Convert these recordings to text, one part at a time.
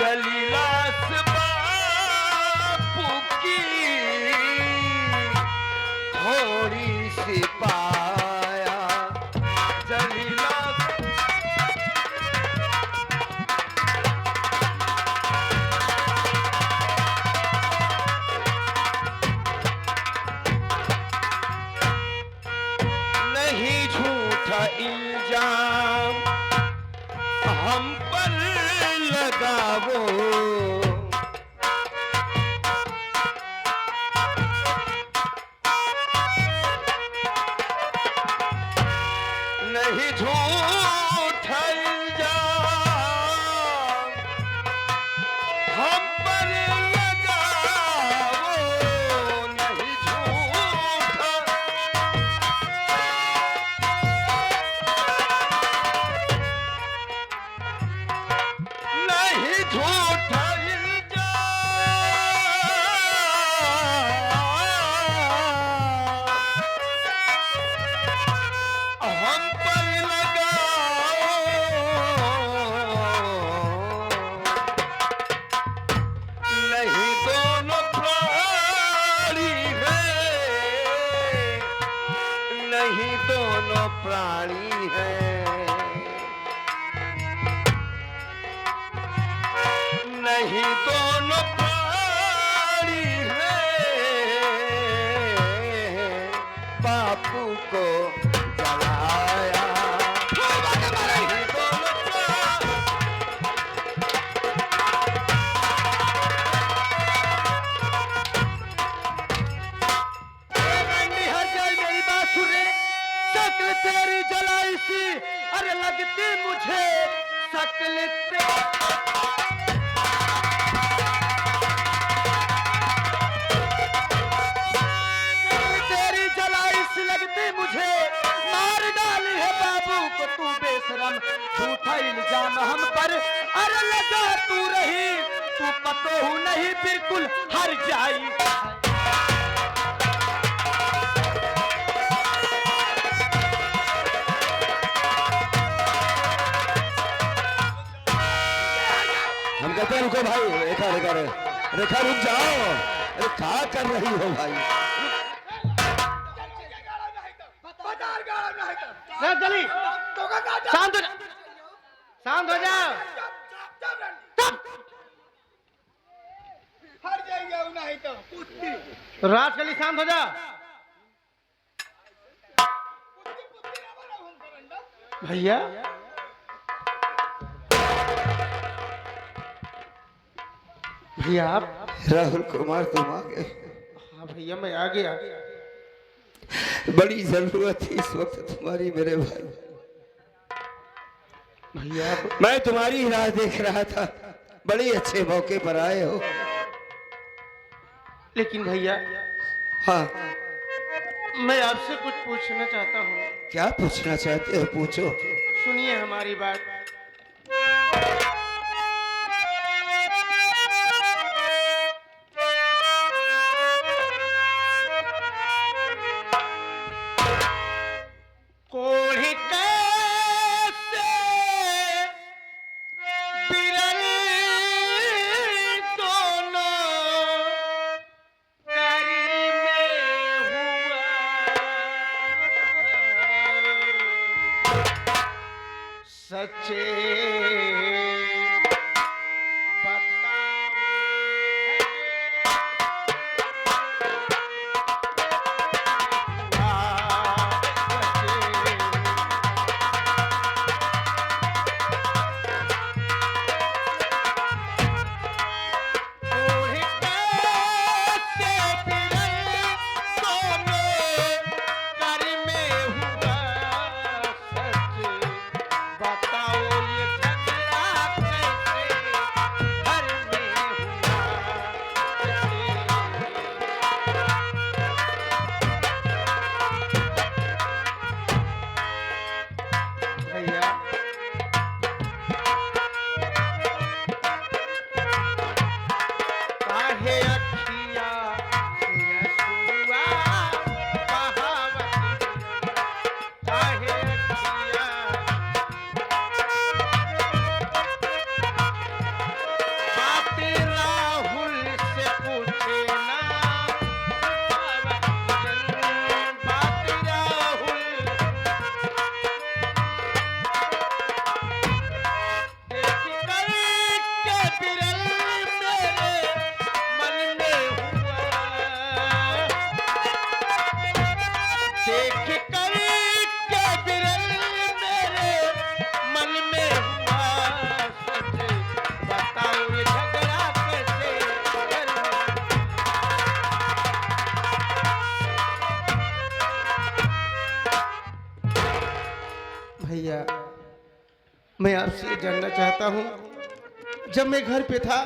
जलीलास बापू की थोड़ी सी पाया जलीलास नहीं झूठा इल्जाम हम पर लगावो नहीं झूठा इल्जाम हम पर लगावो नहीं झूठा नहीं झूठा इल्जाम हम पर लगाओ नहीं दोनों प्राणी हैं नहीं दोनों प्राणी हैं नहीं दोनों प्राणी हैं बापू को जलाया नहीं दोनों हर जाए मेरी बात सुने शक्ल तेरी जलाई सी अरे लगती मुझे शक्ल तेरी जलाई सी लगती मुझे मार डाली है बाबू को तू बेशरम झूठा इल्जाम हम पर अरे लगा तू रही तू पतो हूँ नहीं बिल्कुल हर जाई हम कहते हैं रुको भाई रेखा रेखा रेखा रुक जाओ अरे क्या कर रही हो भाई शांत शांत हो जाओ हर जाएंगे नहीं तो राजकली शांत हो जाओ भैया भैया आप राहुल कुमार तुम आ गए। हाँ भैया मैं आ गया बड़ी जरूरत थी इस वक्त तुम्हारी मेरे भाई। भैया आप मैं तुम्हारी राह देख रहा था बड़े अच्छे मौके पर आए हो। लेकिन भैया हाँ मैं आपसे कुछ पूछना चाहता हूँ क्या पूछना चाहते हो पूछो। सुनिए हमारी बात कोढ़ी कैसे बिरल दोनों करी में हुआ सच्चे बताओ ये झगड़ा मैं आपसे ये जानना चाहता हूँ, जब मैं घर पे था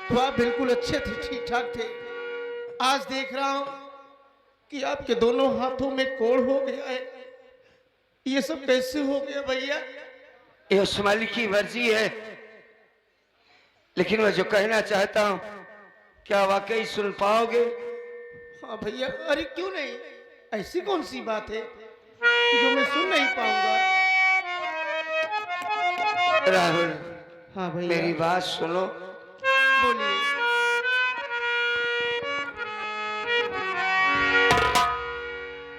तो आप बिल्कुल अच्छे थे, ठीक ठाक थे। आज देख रहा हूँ कि आपके दोनों हाथों में कोढ़ हो गया है। ये सब कैसे हो गया भैया? ये उस मालिक की मर्जी है, लेकिन मैं जो कहना चाहता हूँ क्या वाकई सुन पाओगे? हाँ भैया, अरे क्यों नहीं, ऐसी कौन सी बात है जो मैं सुन नहीं पाऊंगा? राहुल, हाँ भैया, मेरी बात सुनो। बोलिए।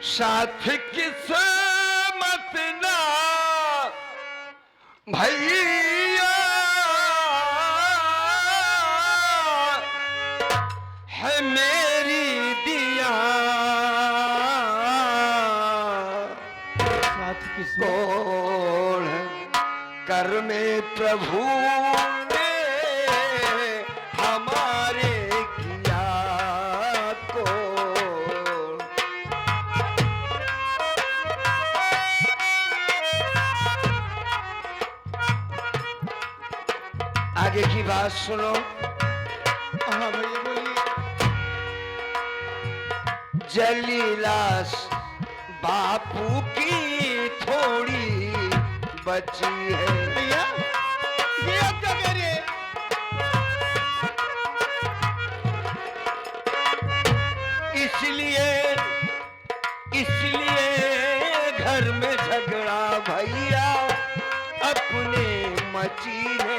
साथ किस्मत ना भैया है मेरी दिया साथ किस्मत कौन कर में प्रभु ने हमारे किया को। आगे की बात सुनो। हाँ भैया, बोलिए। जलीलास बापू की थोड़ी बची है। भैया, ये आप क्या कह रहे हैं? इसलिए घर में झगड़ा भैया अपने मची है।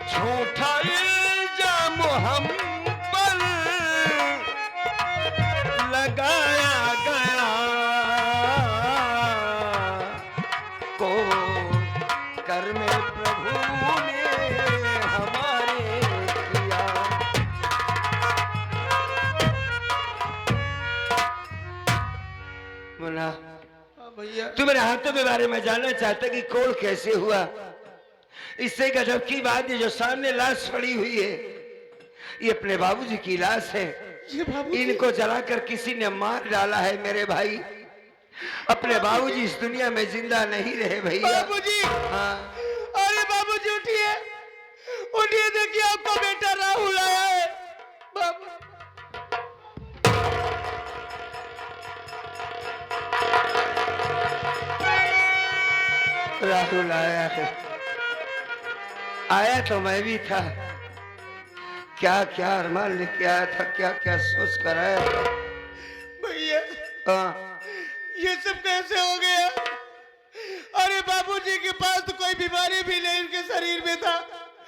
झूठा इल्जाम हम पर लगाया गया को कर में प्रभु ने हमारे किया। मुन्ना, हाँ भैया, तुम्हारे हाथों के बारे में जानना चाहता कि कोल कैसे हुआ। इससे गजब की बात है, जो सामने लाश पड़ी हुई है ये अपने बाबूजी की लाश है। ये बाबूजी? इनको जलाकर किसी ने मार डाला है मेरे भाई। अपने बाबूजी इस दुनिया में जिंदा नहीं रहे भैया। बाबूजी, हाँ, अरे बाबूजी उठिए, उठिए, देखिए आपका बेटा राहुल आया है। बाबू, राहुल आया है। आया तो मैं भी था। क्या क्या अरमान लेके आया था, क्या क्या सोच कर आया था। भैया, हाँ, ये सब कैसे हो गया? अरे बाबूजी के पास तो कोई बीमारी भी नहीं इनके शरीर में था,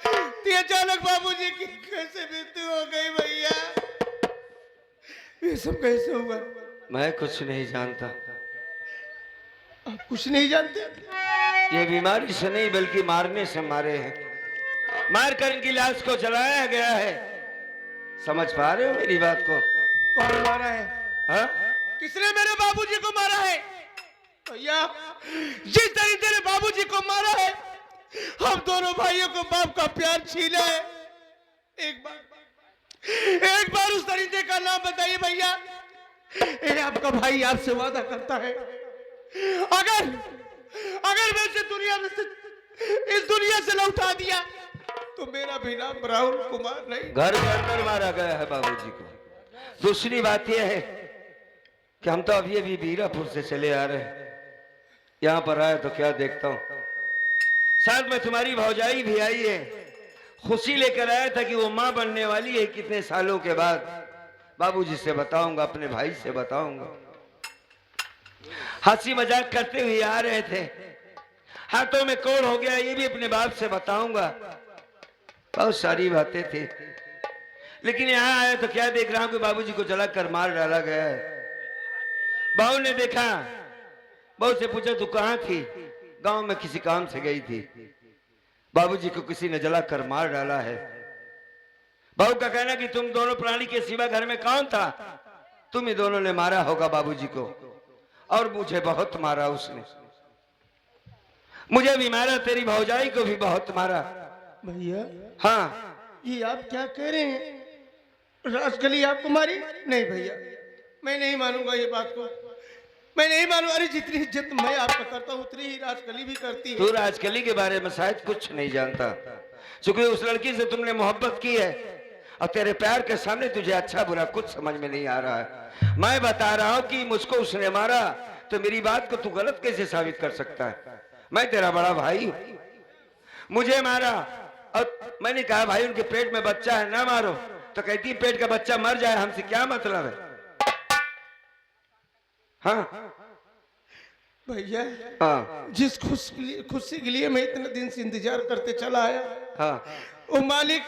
तो अचानक बाबूजी की कैसे मृत्यु हो गई भैया? ये सब कैसे हुआ? मैं कुछ नहीं जानता। आप कुछ नहीं जानते? ये बीमारी से नहीं बल्कि मारने से मारे हैं। मारकर इनकी लाश को जलाया गया है। समझ पा रहे हो मेरी बात को? कौन मारा है? हाँ? किसने मेरे बाबूजी को मारा है? भैया, जिस तरीके ने बाबूजी को मारा है, हम दोनों भाइयों को बाप का प्यार छीना है। एक बार उस तरीके का नाम बताइए भैया। ये आपका भाई आपसे वादा करता है, अगर मैं इस दुनिया से लौटा दिया तो मेरा भी नाम राहुल कुमार नहीं। घर के अंदर मारा गया है बाबूजी को। दूसरी बात यह है कि हम तो अभी बीरापुर से चले आ रहे हैं। यहाँ पर आए तो क्या देखता हूँ, साथ में तुम्हारी भौजाई भी आई है। खुशी लेकर आया था कि वो माँ बनने वाली है कितने सालों के बाद। बाबूजी से बताऊंगा, अपने भाई से बताऊंगा। हंसी मजाक करते हुए आ रहे थे, हाथों में कोढ़ हो गया, ये भी अपने बाप से बताऊंगा। बहुत सारी बातें थी, लेकिन यहाँ आया तो क्या देख रहा हूं कि बाबूजी को जलाकर मार डाला गया है। बहू ने देखा, बहू से पूछा तू कहाँ थी? गांव में किसी काम से गई थी। बाबूजी को किसी ने जलाकर मार डाला है। बहू का कहना कि तुम दोनों प्राणी के सिवा घर में कौन था? तुम ही दोनों ने मारा होगा बाबूजी को, और मुझे बहुत मारा उसने। मुझे भी मारा, तेरी भौजाई को भी बहुत मारा। भैया, हाँ, ये आप क्या कह रहे हैं? राजकली आपको मारी? नहीं भैया, मैं नहीं मानूंगा ये बात को, मैं नहीं मानू। अरे जितनी इज्जत मैं आपका करता हूँ उतनी ही राजकली भी करती है। तू राजकली के बारे में शायद कुछ नहीं जानता, क्योंकि उस लड़की से तुमने मोहब्बत की है और तेरे प्यार के सामने तुझे अच्छा बुरा कुछ समझ में नहीं आ रहा है। मैं बता रहा हूं कि मुझको उसने मारा तो मेरी बात को तू गलत कैसे साबित कर सकता है? मैं तेरा बड़ा भाई हूं, मुझे मारा और मैंने कहा भाई उनके पेट में बच्चा है ना मारो, तो कहती पेट का बच्चा मर जाए हमसे क्या मतलब है? हाँ भैया, हाँ जिस खुशी के लिए मैं इतने दिन से इंतजार करते चला आया, हाँ वो मालिक,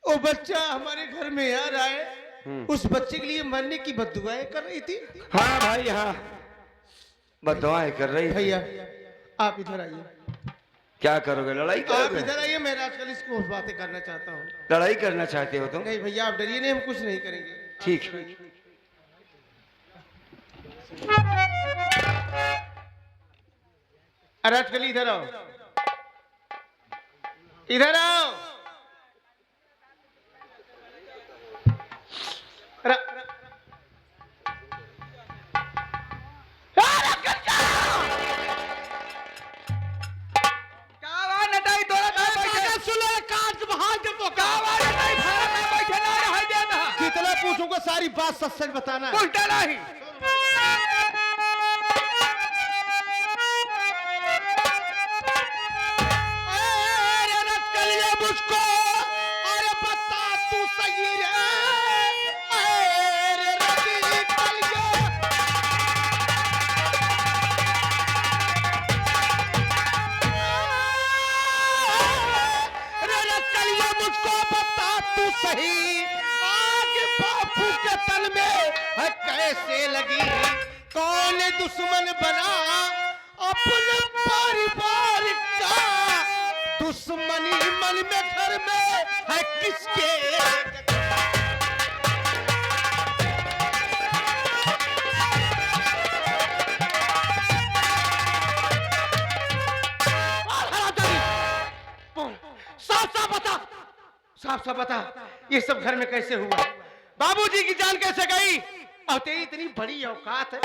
वो बच्चा हमारे घर में आ रहा है, उस बच्चे के लिए मरने की बद्दुआएं कर रही थी। हाँ भाई हाँ, बददुआएं कर रही थी। भैया आप इधर आइए। क्या करोगे? लड़ाई आप करोगे? इधर आइए, मैं राजकली इसको बातें करना चाहता हूँ। लड़ाई करना चाहते हो तुम? नहीं भैया आप डरिए नहीं, हम कुछ नहीं करेंगे। ठीक, राजकली इधर आओ, इधर आओ। जितना पूछूंगा सारी बात सच सच बताना है। उल्टा नहीं। मुझको अरे बता तू सही रे, अरे रवि कलिया। अरे कलिया मुझको बता तू सही, आग बापू के तन में है कैसे लगी, कौन दुश्मन बना अपने परिवार का, दुश्मनी मन में घर में है किसके। साफ साफ बता, साफ साफ बता, ये सब घर में कैसे हुआ? बाबूजी की जान कैसे गई? और तेरी इतनी बड़ी औकात है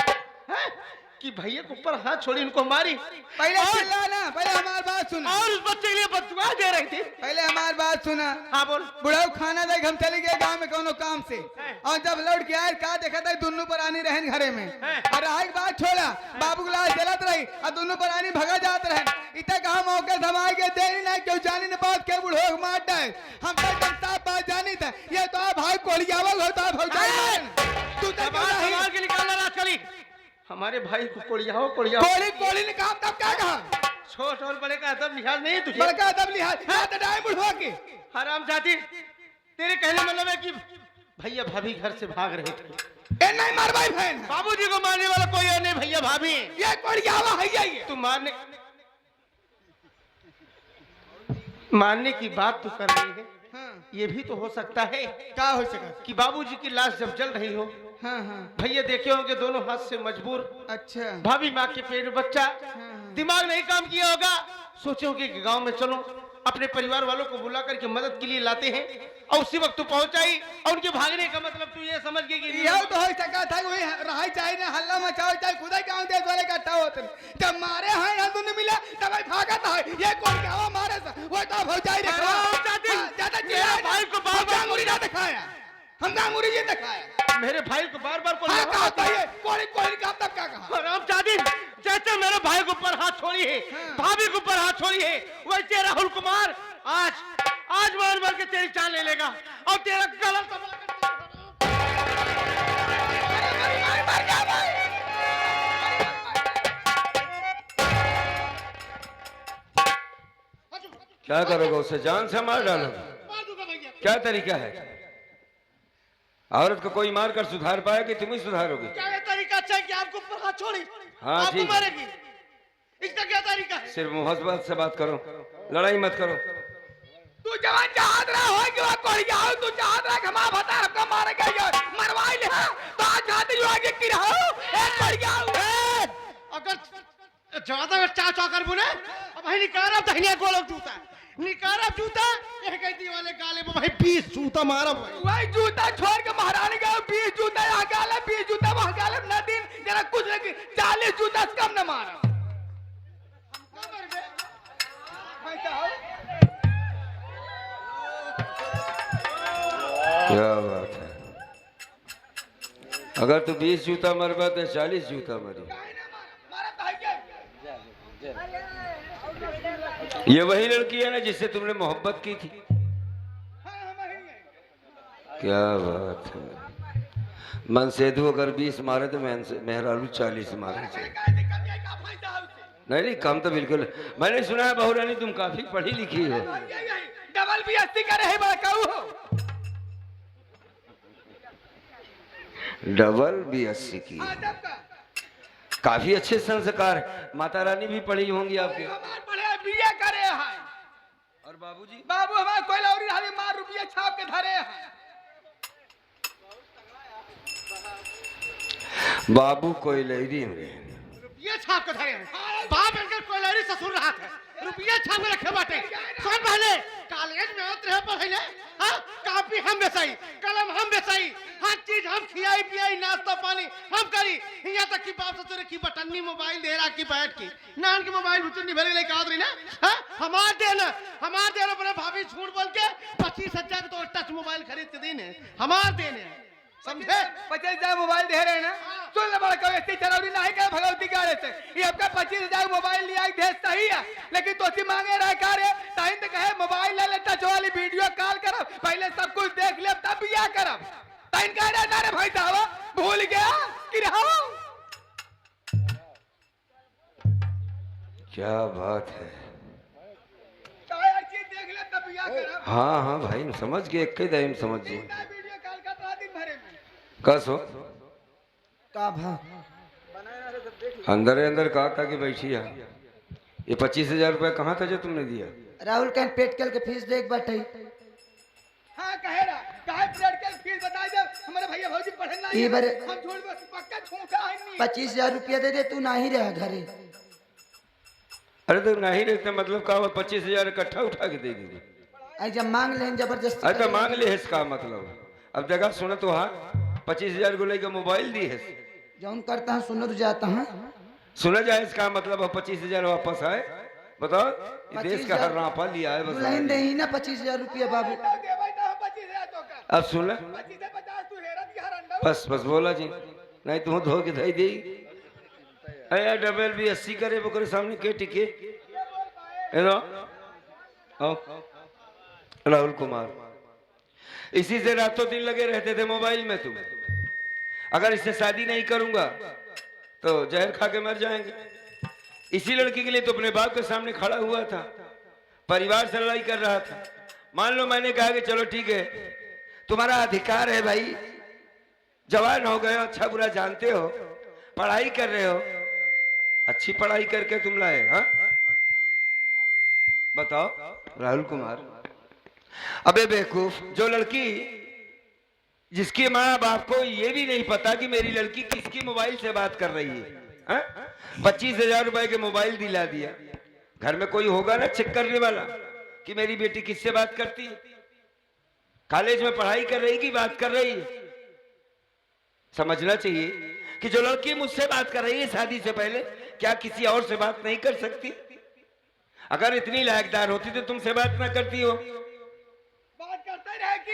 कि भैया के ऊपर हाथ छोड़ी उनको मारी। पहले चिल्लाना, पहले हमारी बात सुना। और उस बच्चे के लिए बददुआ दे रही थी। पहले हमारी बात सुना। हाँ बोल। बुढ़ाऊ खाना दे हम चले गए गांव में कोनो काम से, और जब लौट के आए का देखा था दोनों परानी रहन घरे में, और आई बात छोड़ा बाबू गुलास जलत रही और दोनों परानी भगा जात रहन। इतना कहा मौके धमाई के देरी ना क्यों जानी ने बात के बुढ़ो मार डाल। हम तो जनता बात जानी था, ये तो भाई कोड़ियावल होता भौजाई तू तो समाज के निकालना राजकली। हमारे भाई को कोड़ियाओ कोड़ियाओ कोड़ी कोड़ी ने काम तब क्या कहा? छोट और बड़े का अदब लिहाज नहीं है तुझे? बड़का अदब लिहाज है तो डाय बुढ़वा के। हराम जाती, तेरे कहने मतलब है कि भैया भाभी घर से भाग रहे थे। ए नहीं मार भाई बहन, बाबूजी को मारने वाला कोई और नहीं, भैया भाभी। ये कोड़ियावा है ये। तू मारने की बात तू कर रही है। हाँ। ये भी तो हो सकता है क्या हो सका कि बाबूजी की लाश जब जल रही हो, हाँ हाँ भैया देखे होंगे दोनों हाथ से मजबूर, अच्छा भाभी माँ के पेट में बच्चा, दिमाग नहीं काम किया होगा, सोचे होंगे कि गांव में चलो अपने परिवार वालों को बुला करके मदद के लिए लाते हैं, और उसी वक्त तू पहुंचाई और उनके भागने का मतलब तू ये समझ गई कि यह तो हो सका था। वही रहा चाहिए ना, हल्ला मचाओ चाहे खुदा गांव देश वाले इकट्ठा होते, जब मारे हैं यहाँ दोनों मिला तब भाई भागा था। ये कौन क्या हुआ मारे से वो तो हो जाए ज्यादा भाई को बार-बार मुरी ना दिखाया, हम गांगुरी जी दिखाया। मेरे भाई को बार-बार हाँ कहा था ये कोई कोई काम तब क्या कहा? रामचादी, जैसे मेरे भाई के ऊपर हाथ छोड़ी है, भाभी के ऊपर हाथ छोड़ी है, वैसे राहुल कुमार आज मार मार के तेरी जान ले लेगा और तेरा गला क्या करोगे? उसे जान से मार डालोगे? क्या तरीका है? औरत को कोई मार कर सुधार पाया कि तुम ही सुधारोगे? क्या ये तरीका अच्छा है कि आपको ऊपर हाथ छोड़ी हाँ आपको ठीक, मारेगी? इसका क्या तरीका है? सिर्फ मोहब्बत से बात करो, लड़ाई मत करो। तू जवान चाहत रहा हो कि वो कोई जाओ, तू चाहत रहा हम बता हमको मारेगा ये मरवाई ले तो आज जाते जो आगे की रहो एक कोई जाओ। अगर ज्यादा चा चा कर बोले अब भाई निकाल रहा दहिया गोल टूटा निकारा जूता एक कहती वाले गाले में भाई 20 जूता मारा भाई। वही जूता छोड़ के महारानी का 20 जूता यहाँ गाले 20 जूता वहाँ गाले न दिन जरा कुछ नहीं 40 जूता से कम न मारा। क्या बात है, अगर तू 20 जूता मरबा तो 40 जूता मरी। ये वही लड़की है ना जिससे तुमने मोहब्बत की थी? क्या बात है, मन सेधु अगर 20 मारे तो मेहरारू 40 मारे। नहीं कम तो बिल्कुल। मैंने सुना है बहुरानी तुम काफी पढ़ी लिखी हो। डबल BSc का रहे बड़काऊ हो। डबल BSc की, काफी अच्छे संस्कार है। माता रानी भी पढ़ी होंगी आपके? BA करे हैं। और बाबूजी? बाबू हमारे कोई लौरी हाली मार रुपया छाप के धरे हैं। बाबू कोई लहरी में रुपया छाप के धरे हैं। बाप इनके कोयलरी ससुर रहा है, रुपया छाप के रखे बाटे। सुन पहले कॉलेज में आते रहे पहले, हाँ कापी हम बेचाई, कलम हम बेचाई, हर चीज हम खियाई पियाई, नाश्ता पानी हम करी। यहाँ तक कि बाप ससुर की बटन्नी मोबाइल दे रहा की बैठ की नान के मोबाइल भूतन नहीं भरे लेके आत रही ना। हाँ हमार देन अपने भाभी झूठ बोल के 25,000 तो टच मोबाइल खरीद के देने हमार देने, समझे? 50,000 मोबाइल दे रहे हैं ना। सुन ले बड़ा कभी ऐसी चरौड़ी नहीं क्या भगवती का रहते ये आपका 25,000 मोबाइल लिया देश सही है, लेकिन तो मांगे रहे कार्य टाइम तो कहे मोबाइल ले ले टच वाली वीडियो कॉल करब पहले सब कुछ देख ले तब बिया करब। टाइम कह रहा ना भाई साहब भूल गया कि रहो। क्या बात है। हर चीज देख ले तब बिया करब। हाँ हाँ भाई समझ गए, एक दाइम समझ गए। वीडियो कॉल का तो दिन भरे में कस हो का भा अंदर का के बैठी है। ये 25,000 रुपया कहाँ था जो तुमने दिया? राहुल कहीं पेट कल के फीस देख बैठे। हाँ कहे रहा कहे प्रैक्टिकल फीस बता दे हमारे भैया भौजी पढ़े ना ई बार हम छोड़ बस पक्का झूठा है नहीं। 25,000 रुपया दे दे, तू नहीं रहा घरे। अरे तो नहीं रहते मतलब का 25,000 इकट्ठा उठा के दे दी? आई जब मांग ले जबरदस्ती अरे तो मांग ले इसका मतलब अब जगह सुना तो हाँ 25,000 को लेकर मोबाइल दी है। जौन करता है सुनो तो जाता है। सुना जाए इसका मतलब 25,000 वापस आए। बताओ ये देश का हर रापा लिया है बस। दुल्हन दे ही ना 25,000 रुपया बाबू। अब सुन ले बस बोला जी नहीं तुम धो के धई दे। अरे डबल BSc करे वो सामने के टिके राहुल कुमार इसी से रातों दिन लगे रहते थे मोबाइल में। तुम अगर इससे शादी नहीं करूंगा तो जहर खा के मर जाएंगे। इसी लड़की के लिए तो अपने बाप के सामने खड़ा हुआ था, परिवार से लड़ाई कर रहा था। मान लो मैंने कहा कि चलो ठीक है तुम्हारा अधिकार है भाई, जवान हो गए हो, अच्छा बुरा जानते हो, पढ़ाई कर रहे हो, अच्छी पढ़ाई करके तुम लाए। हाँ बताओ राहुल कुमार। अबे बेवकूफ, जो लड़की जिसके माँ बाप को ये भी नहीं पता कि मेरी लड़की किसकी मोबाइल से बात कर रही है, 25,000 रुपए के मोबाइल दिला दिया। घर में कोई होगा ना चेक करने वाला कि मेरी बेटी किससे बात करती है, कॉलेज में पढ़ाई कर रही की बात कर रही है। समझना चाहिए कि जो लड़की मुझसे बात कर रही है शादी से पहले क्या किसी और से बात नहीं कर सकती? अगर इतनी लायकदार होती तो तुमसे बात ना करती हो। बात करते रहे कि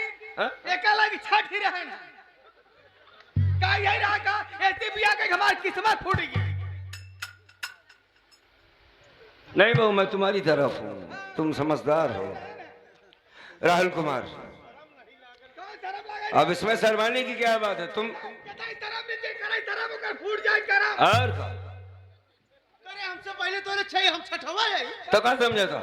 एक अलग छठ ही रहे ना का यही रहा का ऐसी बिया के हमारी किस्मत फूट गई। नहीं बहू मैं तुम्हारी तरफ हूँ, तुम समझदार हो। राहुल कुमार अब इसमें शर्माने की क्या बात है? तुम फूट जाए और अरे हमसे पहले तो अच्छे हम छठवा है तो कहा समझा था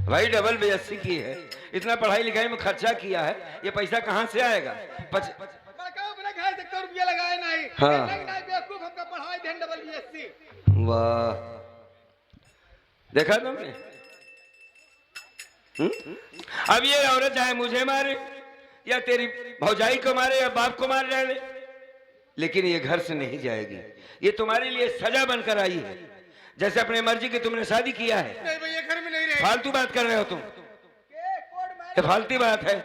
भाई डबल BSc की है, इतना पढ़ाई लिखाई में खर्चा किया है, ये पैसा कहाँ से आएगा? रुपया लगाए नहीं। हाँ। बेवकूफ हमका पढ़ाई दे डबल BSc। वाह देखा तुमने? अब ये औरत चाहे मुझे मारे या तेरी भौजाई को मारे या बाप को मार डाले, लेकिन ये घर से नहीं जाएगी। ये तुम्हारे लिए सजा बनकर आई है। जैसे अपने मर्जी की तुमने शादी किया है। नहीं भैया घर में नहीं रहे। फालतू बात कर रहे हो तुम, ये फालतू बात है।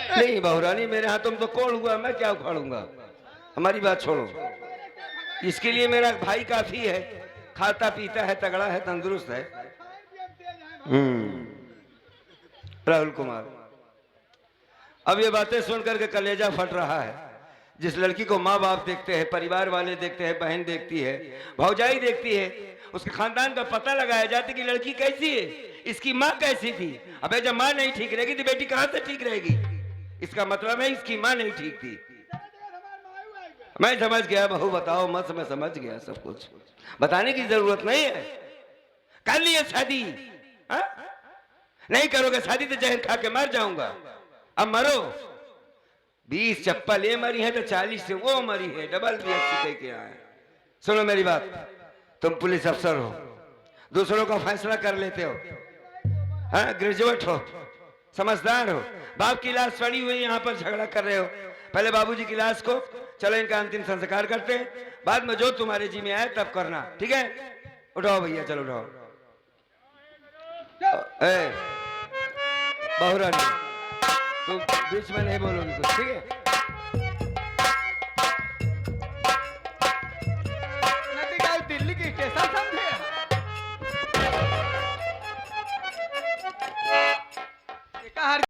नहीं बहुरानी, मेरे हाथ तुम तो कोड़ हुआ, मैं क्या उखाड़ूंगा, हमारी बात छोड़ो। इसके लिए मेरा भाई काफी है, खाता पीता है, तगड़ा है, तंदुरुस्त है। राहुल कुमार, अब ये बातें सुन करके कलेजा फट रहा है। जिस लड़की को माँ बाप देखते हैं, परिवार वाले देखते हैं, बहन देखती है, भौजाई देखती है, उसके खानदान का पता लगाया जाता है कि लड़की कैसी है, इसकी माँ कैसी थी। अबे जब माँ नहीं ठीक रहेगी तो बेटी कहां से ठीक रहेगी? इसका मतलब है इसकी माँ नहीं ठीक थी। मैं समझ गया बहू, बताओ मत, मैं समझ गया सब कुछ, बताने की जरूरत नहीं है। कर लिए शादी, हा? नहीं करोगे शादी तो जहर खा के मर जाऊंगा। अब मरो, 20 चप्पल ये मरी है तो 40 से वो मरी है, डबल BSc के आए। सुनो मेरी बात, तुम पुलिस अफसर हो, दूसरों का फैसला कर लेते हो, हाँ, ग्रेजुएट हो, समझदार हो, बाप की लाश पड़ी हुई यहाँ पर झगड़ा कर रहे हो। पहले बाबूजी की लाश को, चलो इनका अंतिम संस्कार करते हैं, बाद में जो तुम्हारे जी में आए तब करना, ठीक है? उठाओ भैया, चलो उठाओ। बहुरानी, तुम बीच में नहीं बोलोगी कुछ, ठीक है?